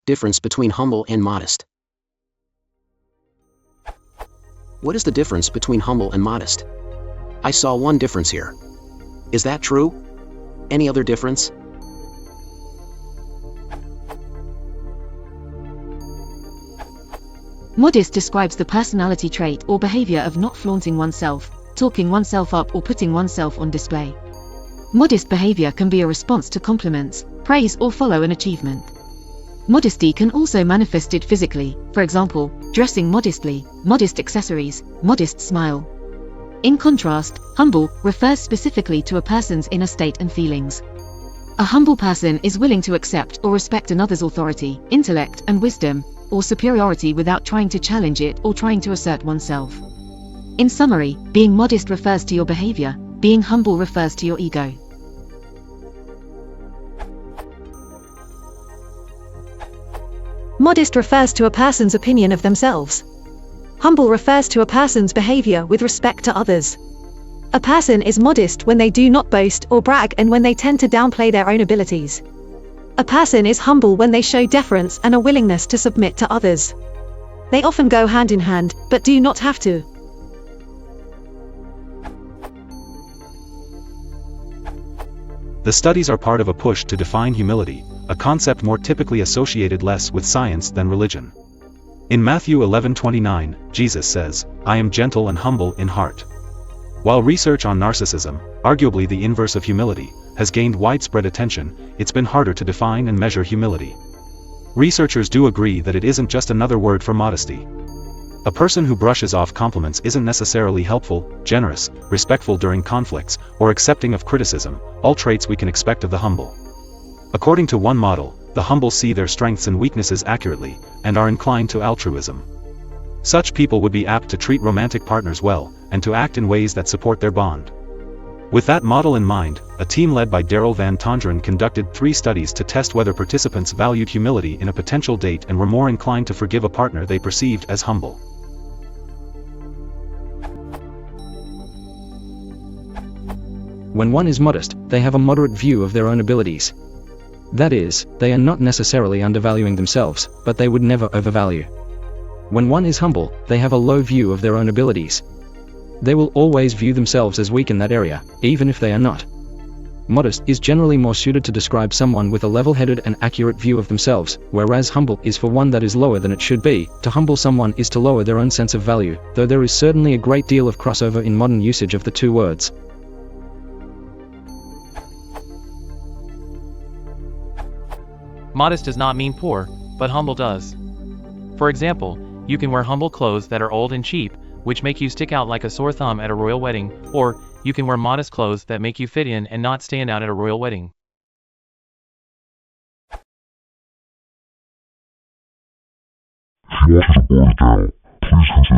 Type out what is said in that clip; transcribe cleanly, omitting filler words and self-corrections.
Difference between humble and modest. What is the difference between humble and modest? I saw one difference here. Is that true? Any other difference? Modest describes the personality trait or behavior of not flaunting oneself, talking oneself up or putting oneself on display. Modest behavior can be a response to compliments, praise or follow an achievement. Modesty can also manifest it physically, for example, dressing modestly, modest accessories, modest smile. In contrast, humble refers specifically to a person's inner state and feelings. A humble person is willing to accept or respect another's authority, intellect and wisdom, or superiority without trying to challenge it or trying to assert oneself. In summary, being modest refers to your behavior, being humble refers to your ego. Modest refers to a person's opinion of themselves. Humble refers to a person's behavior with respect to others. A person is modest when they do not boast or brag and when they tend to downplay their own abilities. A person is humble when they show deference and a willingness to submit to others. They often go hand in hand, but do not have to. The studies are part of a push to define humility, a concept more typically associated less with science than religion. In Matthew 11:29, Jesus says, "I am gentle and humble in heart." While research on narcissism, arguably the inverse of humility, has gained widespread attention, it's been harder to define and measure humility. Researchers do agree that it isn't just another word for modesty. A person who brushes off compliments isn't necessarily helpful, generous, respectful during conflicts, or accepting of criticism, all traits we can expect of the humble. According to one model, the humble see their strengths and weaknesses accurately, and are inclined to altruism. Such people would be apt to treat romantic partners well, and to act in ways that support their bond. With that model in mind, a team led by Daryl Van Tonderen conducted 3 studies to test whether participants valued humility in a potential date and were more inclined to forgive a partner they perceived as humble. When one is modest, they have a moderate view of their own abilities. That is, they are not necessarily undervaluing themselves, but they would never overvalue. When one is humble, they have a low view of their own abilities. They will always view themselves as weak in that area, even if they are not. Modest is generally more suited to describe someone with a level-headed and accurate view of themselves, whereas humble is for one that is lower than it should be. To humble someone is to lower their own sense of value, though there is certainly a great deal of crossover in modern usage of the two words. Modest does not mean poor, but humble does. For example, you can wear humble clothes that are old and cheap, which make you stick out like a sore thumb at a royal wedding, or you can wear modest clothes that make you fit in and not stand out at a royal wedding. If you want to support the channel, please consider